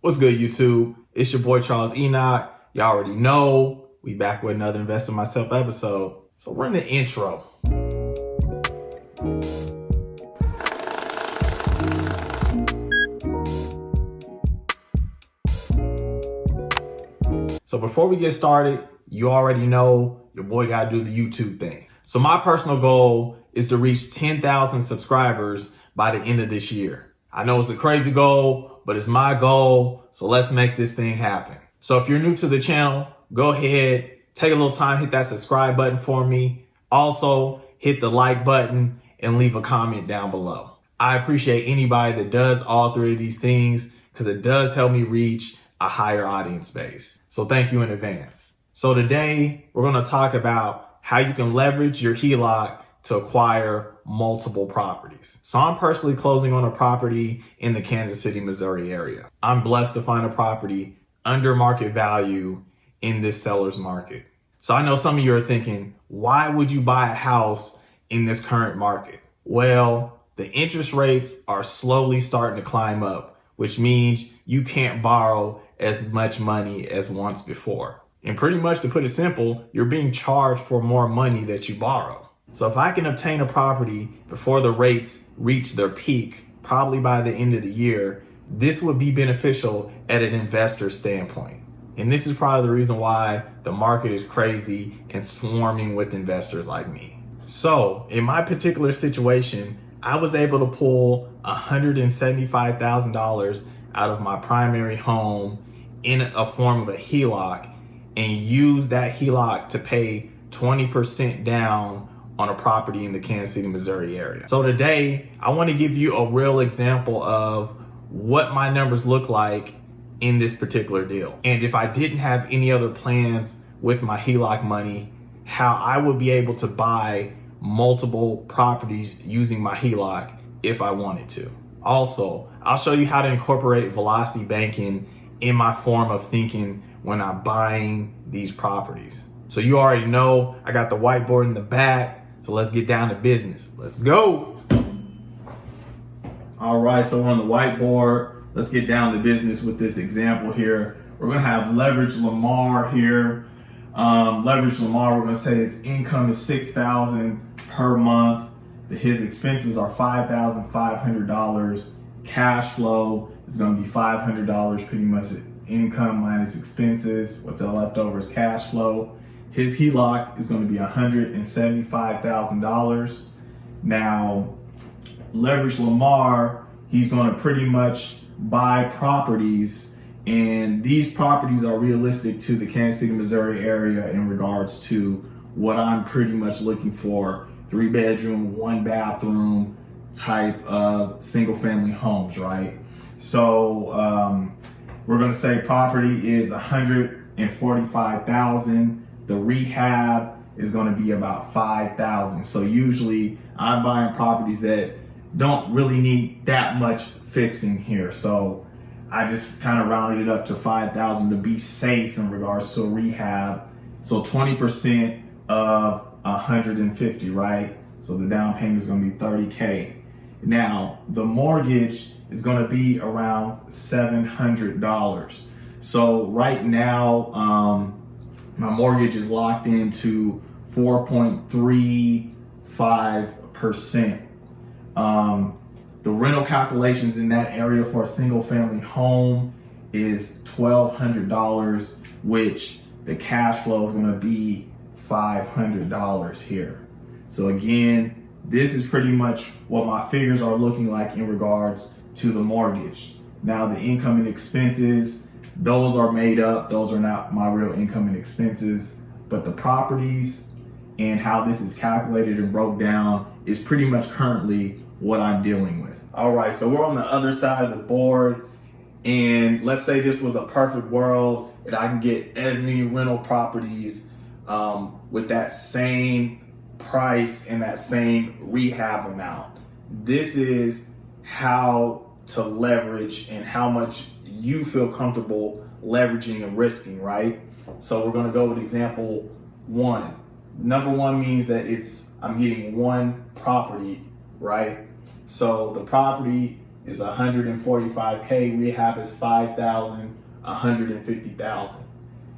What's good, YouTube? It's your boy Charles Enoch. Y'all already know we back with another Invest in Myself episode. So run the intro. So before we get started, you already know your boy gotta do the YouTube thing. So my personal goal is to reach 10,000 subscribers by the end of this year. I know it's a crazy goal, but it's my goal, so let's make this thing happen. So if you're new to the channel, go ahead, take a little time, hit that subscribe button for me. Also, hit the like button and leave a comment down below. I appreciate anybody that does all three of these things because it does help me reach a higher audience base. So thank you in advance. So today, we're gonna talk about how you can leverage your HELOC to acquire multiple properties. So I'm personally closing on a property in the Kansas City, Missouri area. I'm blessed to find a property under market value in this seller's market. So I know some of you are thinking, why would you buy a house in this current market? Well, the interest rates are slowly starting to climb up, which means you can't borrow as much money as once before. And pretty much, to put it simple, you're being charged for more money that you borrow. So if I can obtain a property before the rates reach their peak, probably by the end of the year, this would be beneficial at an investor standpoint. And this is probably the reason why the market is crazy and swarming with investors like me. So in my particular situation, I was able to pull $175,000 out of my primary home in a form of a HELOC and use that HELOC to pay 20% down on a property in the Kansas City, Missouri area. So today, I want to give you a real example of what my numbers look like in this particular deal. And if I didn't have any other plans with my HELOC money, how I would be able to buy multiple properties using my HELOC if I wanted to. Also, I'll show you how to incorporate velocity banking in my form of thinking when I'm buying these properties. So you already know I got the whiteboard in the back. So let's get down to business. Let's go. All right, so we're on the whiteboard. Let's get down to business with this example here. We're gonna have Leverage Lamar here. Leverage Lamar, we're gonna say his income is $6,000 per month. His expenses are $5,500. Cash flow is gonna be $500, pretty much income minus expenses. What's left over is cash flow. His HELOC is going to be $175,000. Now, Leverage Lamar, he's going to pretty much buy properties, and these properties are realistic to the Kansas City, Missouri area in regards to what I'm pretty much looking for: 3-bedroom, 1-bathroom type of single family homes, right? So we're going to say property is $145,000. The rehab is going to be about $5,000. So usually I'm buying properties that don't really need that much fixing here. So I just kind of rounded it up to $5,000 to be safe in regards to a rehab. So 20% of 150, right? So the down payment is going to be $30K. Now the mortgage is going to be around $700. So right now, my mortgage is locked into 4.35%. The rental calculations in that area for a single family home is $1,200, which the cash flow is going to be $500 here. So again, this is pretty much what my figures are looking like in regards to the mortgage. Now the income and expenses, those are made up. Those are not my real income and expenses, but the properties and how this is calculated and broke down is pretty much currently what I'm dealing with. All right, so we're on the other side of the board, and let's say this was a perfect world that I can get as many rental properties with that same price and that same rehab amount. This is how to leverage and how much you feel comfortable leveraging and risking, right? So we're going to go with example one. Number one means that I'm getting one property, right? So the property is 145K. Rehab is 5,000, 150,000.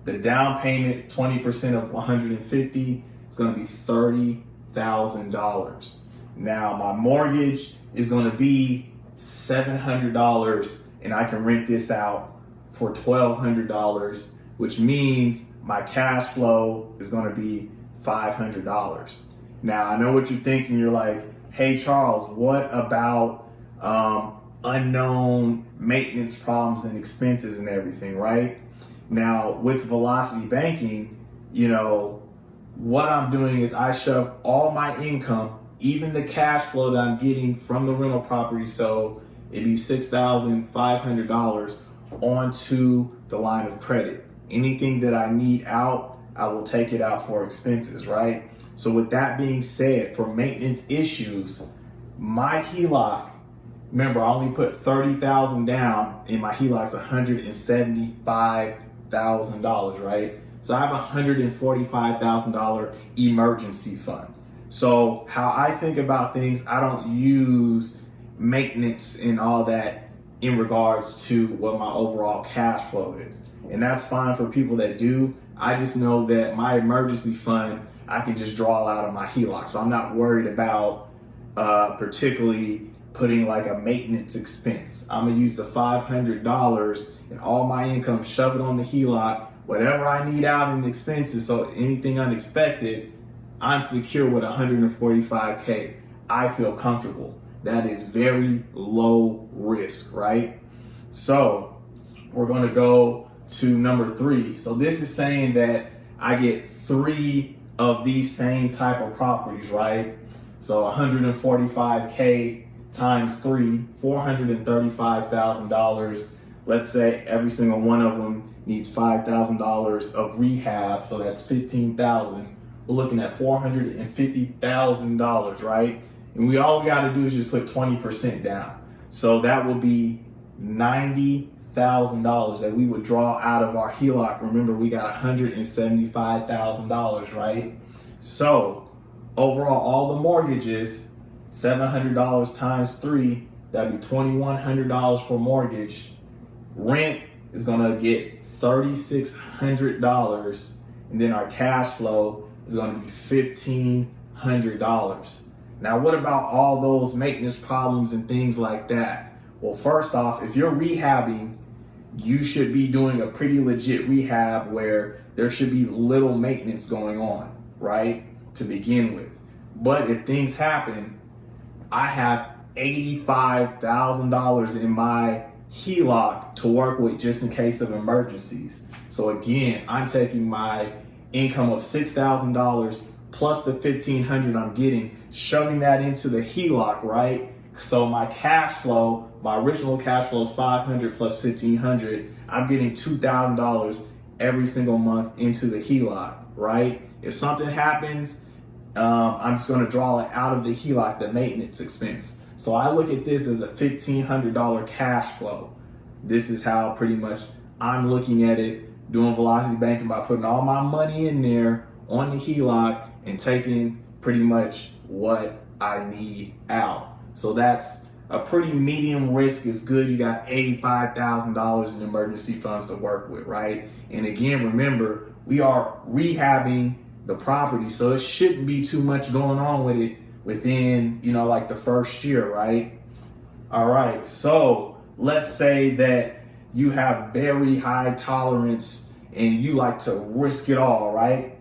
The down payment, 20% of 150, is going to be $30,000. Now my mortgage is going to be $700, and I can rent this out for $1,200, which means my cash flow is going to be $500. Now I know what you're thinking. You're like, hey Charles, what about unknown maintenance problems and expenses and everything, right? Now with Velocity Banking, what I'm doing is I shove all my income, even the cash flow that I'm getting from the rental property, so it'd be $6,500, onto the line of credit. Anything that I need out, I will take it out for expenses, right? So with that being said, for maintenance issues, my HELOC, remember I only put $30,000 down, and my HELOC's $175,000, right? So I have a $145,000 emergency fund. So how I think about things, I don't use maintenance and all that in regards to what my overall cash flow is. And that's fine for people that do. I just know that my emergency fund, I can just draw out of my HELOC. So I'm not worried about particularly putting like a maintenance expense. I'm gonna use the $500 and all my income, shove it on the HELOC, whatever I need out in expenses, so anything unexpected, I'm secure with 145K. I feel comfortable. That is very low risk, right? So we're gonna go to number 3. So this is saying that I get 3 of these same type of properties, right? So 145K times 3, $435,000. Let's say every single one of them needs $5,000 of rehab, so that's $15,000. We're looking at $450,000, right? And all we got to do is just put 20% down. So that will be $90,000 that we would draw out of our HELOC. Remember, we got $175,000, right? So overall, all the mortgages, $700 times 3, that'd be $2,100 for mortgage. Rent is gonna get $3,600, and then our cash flow is gonna be $1,500. Now, what about all those maintenance problems and things like that? Well, first off, if you're rehabbing, you should be doing a pretty legit rehab where there should be little maintenance going on, right? To begin with. But if things happen, I have $85,000 in my HELOC to work with just in case of emergencies. So again, I'm taking my income of $6,000 plus the $1,500 I'm getting, shoving that into the HELOC, right? So my cash flow, my original cash flow is $500 plus $1,500. I'm getting $2,000 every single month into the HELOC, right? If something happens, I'm just going to draw it out of the HELOC, the maintenance expense. So I look at this as a $1,500 cash flow. This is how pretty much I'm looking at it, doing Velocity Banking, by putting all my money in there on the HELOC and taking pretty much what I need out. So that's a pretty medium risk. Is good. You got $85,000 in emergency funds to work with, right? And again, remember, we are rehabbing the property, so it shouldn't be too much going on with it within, like the first year, right? All right, so let's say that you have very high tolerance and you like to risk it all, right?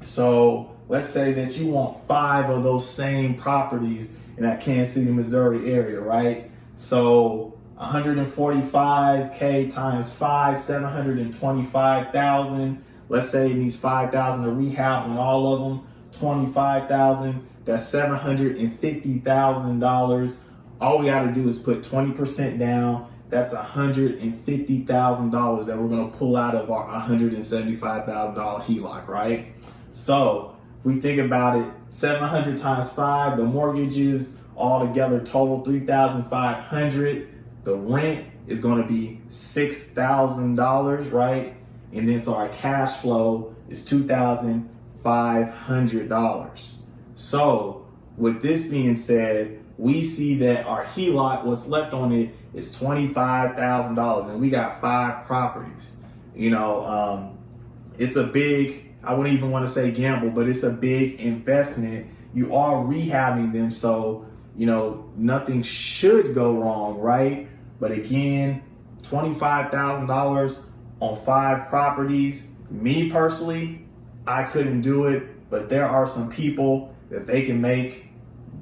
So let's say that you want 5 of those same properties in that Kansas City, Missouri area, right? So 145K times 5, 725,000. Let's say it needs 5,000 to rehab on all of them, 25,000. That's $750,000. All we got to do is put 20% down. That's $150,000 that we're going to pull out of our $175,000 HELOC, right? So if we think about it, 700 times 5, the mortgages all together total $3,500. The rent is going to be $6,000, right? And then so our cash flow is $2,500. So with this being said, we see that our HELOC, what's left on it is $25,000, and we got 5 properties. It's a big, I wouldn't even want to say gamble, but it's a big investment. You are rehabbing them, so nothing should go wrong, right? But again, $25,000 on 5 properties. Me personally, I couldn't do it, but there are some people that they can make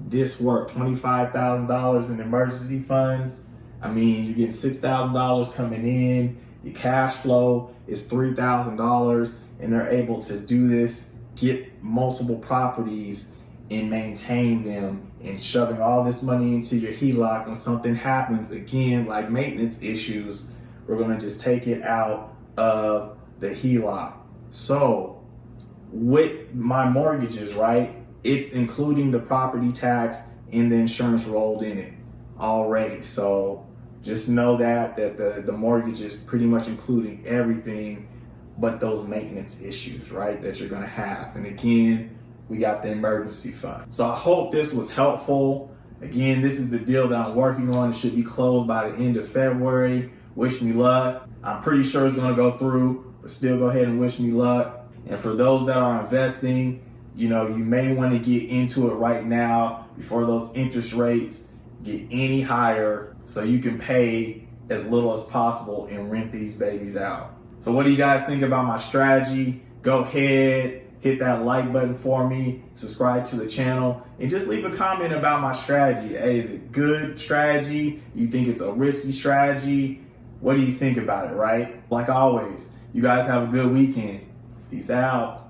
this work. $25,000 in emergency funds. I mean, you're getting $6,000 coming in. Your cash flow is $3,000, and they're able to do this, get multiple properties and maintain them, and shoving all this money into your HELOC. When something happens, again, like maintenance issues, we're gonna just take it out of the HELOC. So with my mortgages, right, it's including the property tax and the insurance rolled in it already. So just know that the mortgage is pretty much including everything but those maintenance issues, right, that you're gonna have. And again, we got the emergency fund. So I hope this was helpful. Again, this is the deal that I'm working on. It should be closed by the end of February. Wish me luck. I'm pretty sure it's gonna go through, but still go ahead and wish me luck. And for those that are investing, you may want to get into it right now before those interest rates get any higher, so you can pay as little as possible and rent these babies out. So what do you guys think about my strategy? Go ahead, hit that like button for me, subscribe to the channel, and just leave a comment about my strategy. Hey, is it good strategy? You think it's a risky strategy? What do you think about it, right? Like always, you guys have a good weekend. Peace out.